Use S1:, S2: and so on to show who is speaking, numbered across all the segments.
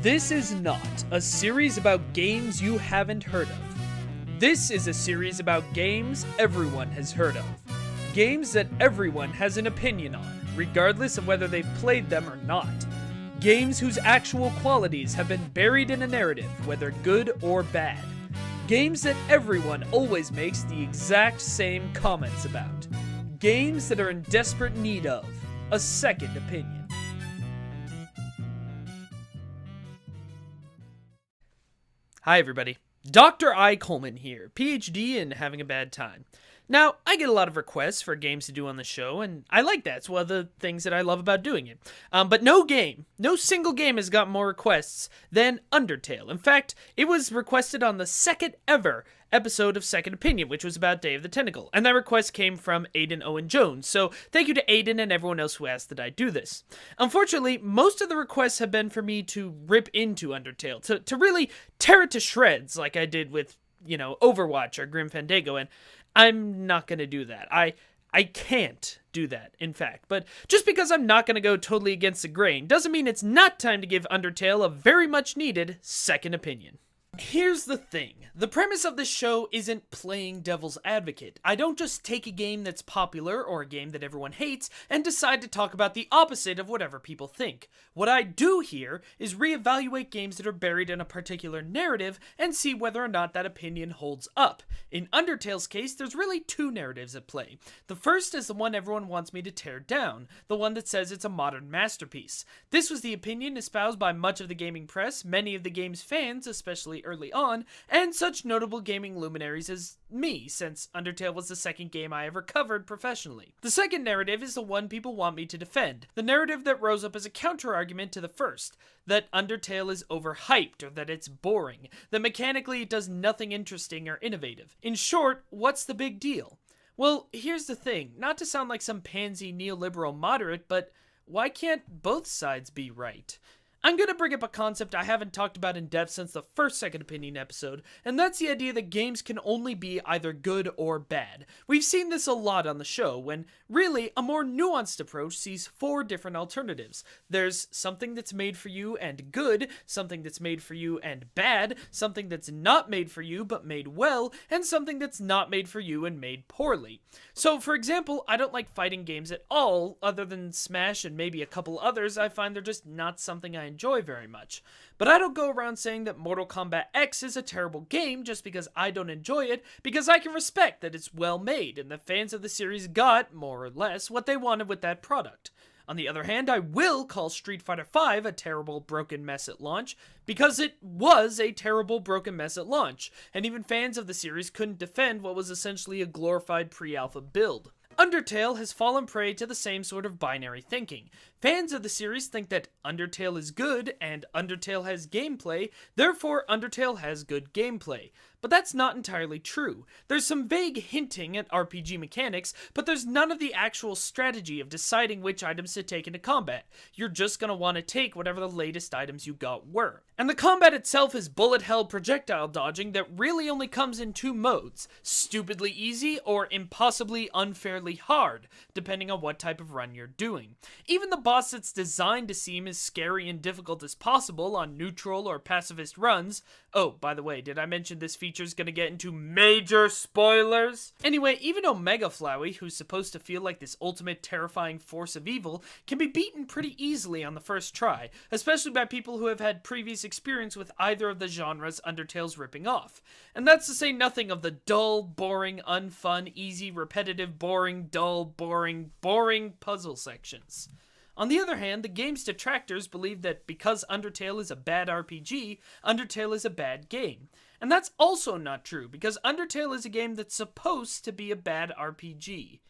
S1: This is not a series about games you haven't heard of. This is a series about games everyone has heard of. Games that everyone has an opinion on, regardless of whether they've played them or not. Games whose actual qualities have been buried in a narrative, whether good or bad. Games that everyone always makes the exact same comments about. Games that are in desperate need of a second opinion. Hi everybody, Dr. I. Coleman here, PhD and having a bad time. Now, I get a lot of requests for games to do on the show, and I like that. It's one of the things that I love about doing it. But no single game has got more requests than Undertale. In fact, it was requested on the second ever episode of Second Opinion, which was about Day of the Tentacle. And that request came from Aiden Owen Jones. So thank you to Aiden and everyone else who asked that I do this. Unfortunately, most of the requests have been for me to rip into Undertale, to really tear it to shreds like I did with, Overwatch or Grim Fandango, and I'm not going to do that. I can't do that, in fact. But just because I'm not going to go totally against the grain doesn't mean it's not time to give Undertale a very much needed second opinion. Here's the thing. The premise of this show isn't playing devil's advocate. I don't just take a game that's popular or a game that everyone hates and decide to talk about the opposite of whatever people think. What I do here is reevaluate games that are buried in a particular narrative and see whether or not that opinion holds up. In Undertale's case, there's really two narratives at play. The first is the one everyone wants me to tear down, the one that says it's a modern masterpiece. This was the opinion espoused by much of the gaming press, many of the game's fans, especially early on, and such notable gaming luminaries as me, since Undertale was the second game I ever covered professionally. The second narrative is the one people want me to defend, the narrative that rose up as a counter-argument to the first, that Undertale is overhyped, or that it's boring, that mechanically it does nothing interesting or innovative. In short, what's the big deal? Well, here's the thing, not to sound like some pansy neoliberal moderate, but why can't both sides be right? I'm going to bring up a concept I haven't talked about in depth since the first Second Opinion episode, and that's the idea that games can only be either good or bad. We've seen this a lot on the show, when really a more nuanced approach sees four different alternatives. There's something that's made for you and good, something that's made for you and bad, something that's not made for you but made well, and something that's not made for you and made poorly. So, for example, I don't like fighting games at all, other than Smash and maybe a couple others. I find they're just not something I enjoy very much. But I don't go around saying that Mortal Kombat X is a terrible game just because I don't enjoy it, because I can respect that it's well made and the fans of the series got, more or less, what they wanted with that product. On the other hand, I will call Street Fighter V a terrible broken mess at launch, because it was a terrible broken mess at launch, and even fans of the series couldn't defend what was essentially a glorified pre-alpha build. Undertale has fallen prey to the same sort of binary thinking. Fans of the series think that Undertale is good and Undertale has gameplay, therefore Undertale has good gameplay. But that's not entirely true. There's some vague hinting at RPG mechanics, but there's none of the actual strategy of deciding which items to take into combat. You're just gonna want to take whatever the latest items you got were. And the combat itself is bullet hell projectile dodging that really only comes in two modes: stupidly easy or impossibly unfairly hard, depending on what type of run you're doing. Even the boss that's designed to seem as scary and difficult as possible on neutral or pacifist runs. Oh, by the way, did I mention this feature's gonna get into major spoilers? Anyway, even Omega Flowey, who's supposed to feel like this ultimate terrifying force of evil, can be beaten pretty easily on the first try, especially by people who have had previous experience with either of the genres Undertale's ripping off. And that's to say nothing of the dull, boring, unfun, easy, repetitive, boring, dull, boring puzzle sections. On the other hand, the game's detractors believe that because Undertale is a bad RPG, Undertale is a bad game. And that's also not true, because Undertale is a game that's supposed to be a bad RPG.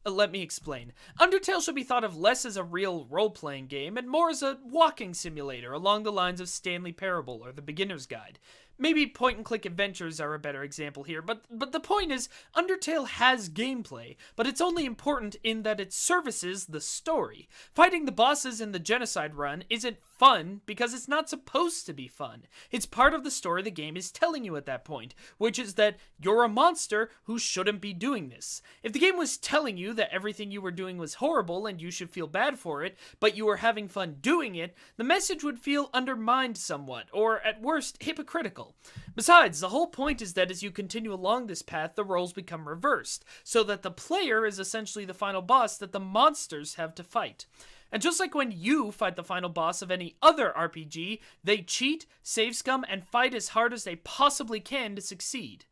S1: Let me explain. Undertale should be thought of less as a real role-playing game and more as a walking simulator along the lines of Stanley Parable or The Beginner's Guide. Maybe point-and-click adventures are a better example here, but the point is, Undertale has gameplay, but it's only important in that it services the story. Fighting the bosses in the Genocide run isn't fun because it's not supposed to be fun. It's part of the story the game is telling you at that point, which is that you're a monster who shouldn't be doing this. If the game was telling you that everything you were doing was horrible and you should feel bad for it, but you were having fun doing it, the message would feel undermined somewhat, or at worst, hypocritical. Besides, the whole point is that as you continue along this path, the roles become reversed, so that the player is essentially the final boss that the monsters have to fight. And just like when you fight the final boss of any other RPG, they cheat, save scum, and fight as hard as they possibly can to succeed.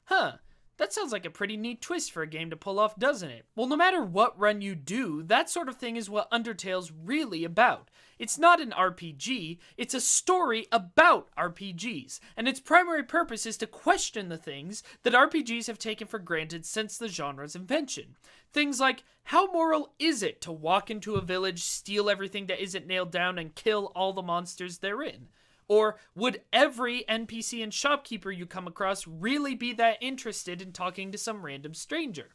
S1: Huh. That sounds like a pretty neat twist for a game to pull off, doesn't it? Well, no matter what run you do, that sort of thing is what Undertale's really about. It's not an RPG, it's a story about RPGs, and its primary purpose is to question the things that RPGs have taken for granted since the genre's invention. Things like, how moral is it to walk into a village, steal everything that isn't nailed down, and kill all the monsters therein? Or would every NPC and shopkeeper you come across really be that interested in talking to some random stranger?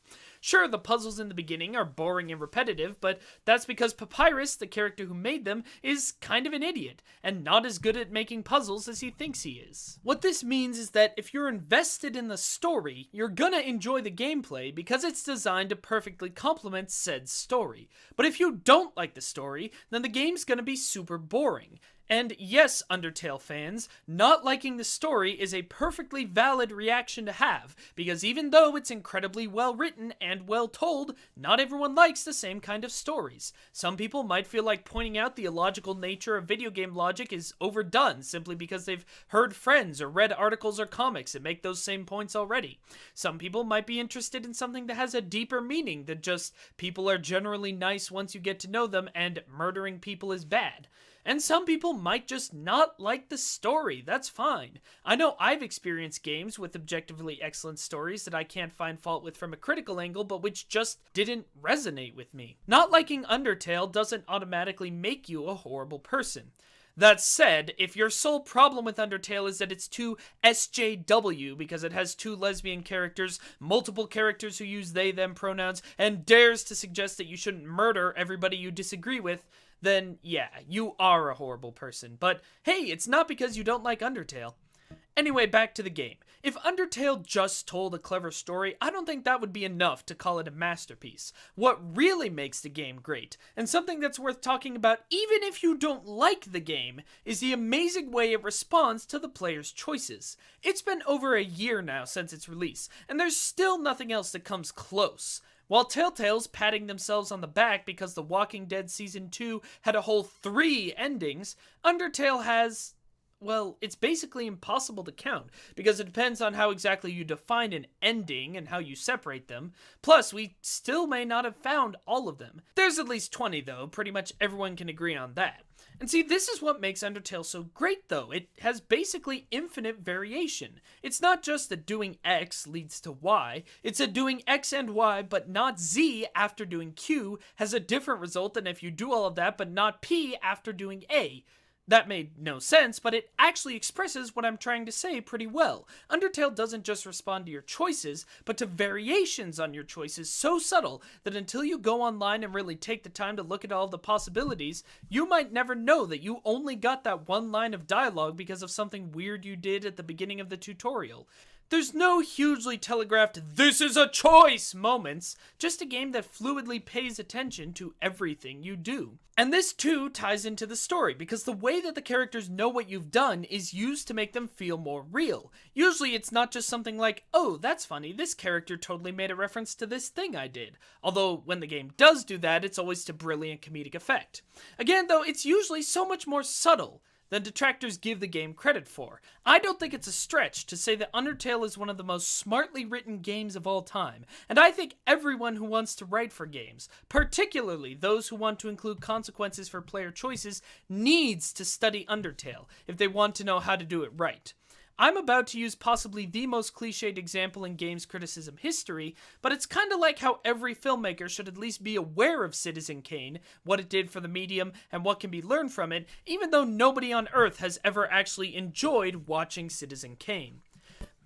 S1: Sure, the puzzles in the beginning are boring and repetitive, but that's because Papyrus, the character who made them, is kind of an idiot, and not as good at making puzzles as he thinks he is. What this means is that if you're invested in the story, you're gonna enjoy the gameplay because it's designed to perfectly complement said story. But if you don't like the story, then the game's gonna be super boring. And yes, Undertale fans, not liking the story is a perfectly valid reaction to have, because even though it's incredibly well written and well told, not everyone likes the same kind of stories. Some people might feel like pointing out the illogical nature of video game logic is overdone simply because they've heard friends or read articles or comics that make those same points already. Some people might be interested in something that has a deeper meaning than just people are generally nice once you get to know them and murdering people is bad. And some people might just not like the story. That's fine. I know I've experienced games with objectively excellent stories that I can't find fault with from a critical angle, but which just didn't resonate with me. Not liking Undertale doesn't automatically make you a horrible person. That said, if your sole problem with Undertale is that it's too SJW because it has two lesbian characters, multiple characters who use they-them pronouns, and dares to suggest that you shouldn't murder everybody you disagree with, then yeah, you are a horrible person. But hey, it's not because you don't like Undertale. Anyway, back to the game. If Undertale just told a clever story, I don't think that would be enough to call it a masterpiece. What really makes the game great, and something that's worth talking about even if you don't like the game, is the amazing way it responds to the player's choices. It's been over a year now since its release, and there's still nothing else that comes close. While Telltale's patting themselves on the back because The Walking Dead Season 2 had a whole 3 endings, Undertale has, well, it's basically impossible to count, because it depends on how exactly you define an ending and how you separate them. Plus, we still may not have found all of them. There's at least 20 though, pretty much everyone can agree on that. And see, this is what makes Undertale so great though. It has basically infinite variation. It's not just that doing X leads to Y, it's that doing X and Y but not Z after doing Q has a different result than if you do all of that but not P after doing A. That made no sense, but it actually expresses what I'm trying to say pretty well. Undertale doesn't just respond to your choices, but to variations on your choices so subtle that until you go online and really take the time to look at all of the possibilities, you might never know that you only got that one line of dialogue because of something weird you did at the beginning of the tutorial. There's no hugely telegraphed, "this is a choice" moments, just a game that fluidly pays attention to everything you do. And this too ties into the story, because the way that the characters know what you've done is used to make them feel more real. Usually it's not just something like, oh, that's funny, this character totally made a reference to this thing I did. Although when the game does do that, it's always to brilliant comedic effect. Again though, it's usually so much more subtle than detractors give the game credit for. I don't think it's a stretch to say that Undertale is one of the most smartly written games of all time, and I think everyone who wants to write for games, particularly those who want to include consequences for player choices, needs to study Undertale if they want to know how to do it right. I'm about to use possibly the most cliched example in games criticism history, but it's kinda like how every filmmaker should at least be aware of Citizen Kane, what it did for the medium, and what can be learned from it, even though nobody on Earth has ever actually enjoyed watching Citizen Kane.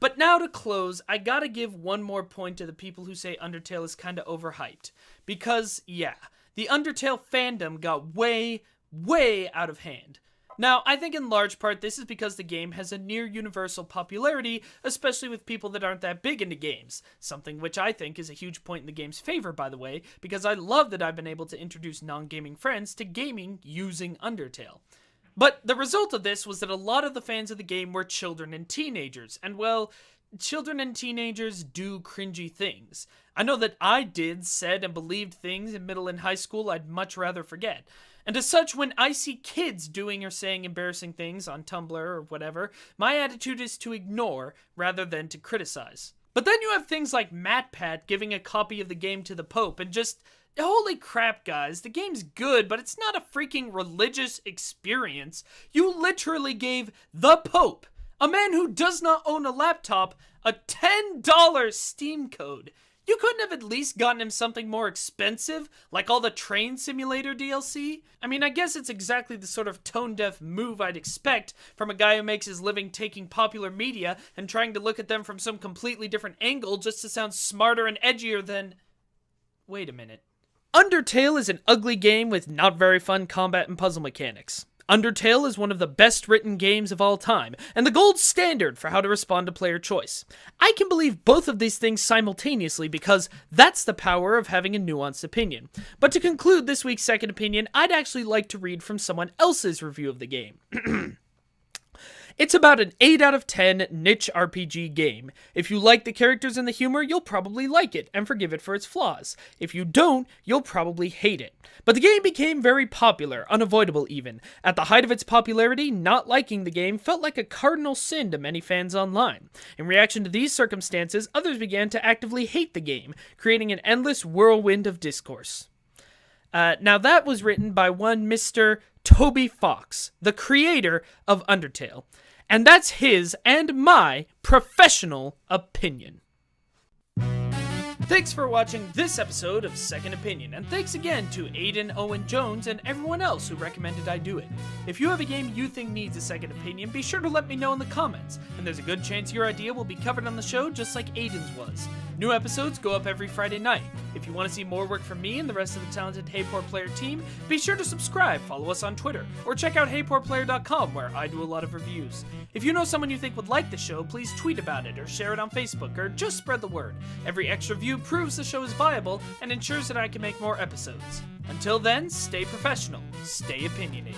S1: But now to close, I gotta give one more point to the people who say Undertale is kinda overhyped. Because, yeah, the Undertale fandom got way out of hand. Now, I think in large part this is because the game has a near universal popularity, especially with people that aren't that big into games. Something which I think is a huge point in the game's favor, by the way, because I love that I've been able to introduce non-gaming friends to gaming using Undertale. But the result of this was that a lot of the fans of the game were children and teenagers, and well, children and teenagers do cringy things. I know that I did, said, and believed things in middle and high school I'd much rather forget. And as such, when I see kids doing or saying embarrassing things on Tumblr or whatever, my attitude is to ignore rather than to criticize. But then you have things like MatPat giving a copy of the game to the Pope and just, holy crap guys, the game's good, but it's not a freaking religious experience. You literally gave the Pope, a man who does not own a laptop, a $10 Steam code. You couldn't have at least gotten him something more expensive, like all the Train Simulator DLC? I mean, I guess it's exactly the sort of tone-deaf move I'd expect from a guy who makes his living taking popular media and trying to look at them from some completely different angle just to sound smarter and edgier than... Wait a minute. Undertale is an ugly game with not very fun combat and puzzle mechanics. Undertale is one of the best written games of all time, and the gold standard for how to respond to player choice. I can believe both of these things simultaneously because that's the power of having a nuanced opinion. But to conclude this week's second opinion, I'd actually like to read from someone else's review of the game. It's about an 8 out of 10 niche RPG game. If you like the characters and the humor, you'll probably like it and forgive it for its flaws. If you don't, you'll probably hate it. But the game became very popular, unavoidable even. At the height of its popularity, not liking the game felt like a cardinal sin to many fans online. In reaction to these circumstances, others began to actively hate the game, creating an endless whirlwind of discourse. Now that was written by one Mr. Toby Fox, the creator of Undertale. And that's his and my professional opinion. Thanks for watching this episode of Second Opinion, and thanks again to Aiden, Owen Jones, and everyone else who recommended I do it. If you have a game you think needs a second opinion, be sure to let me know in the comments, and there's a good chance your idea will be covered on the show just like Aiden's was. New episodes go up every Friday night. If you want to see more work from me and the rest of the talented Hey Poor Player team, be sure to subscribe, follow us on Twitter, or check out HeyPoorPlayer.com where I do a lot of reviews. If you know someone you think would like the show, please tweet about it or share it on Facebook or just spread the word. Every extra view proves the show is viable and ensures that I can make more episodes. Until then, stay professional, stay opinionated.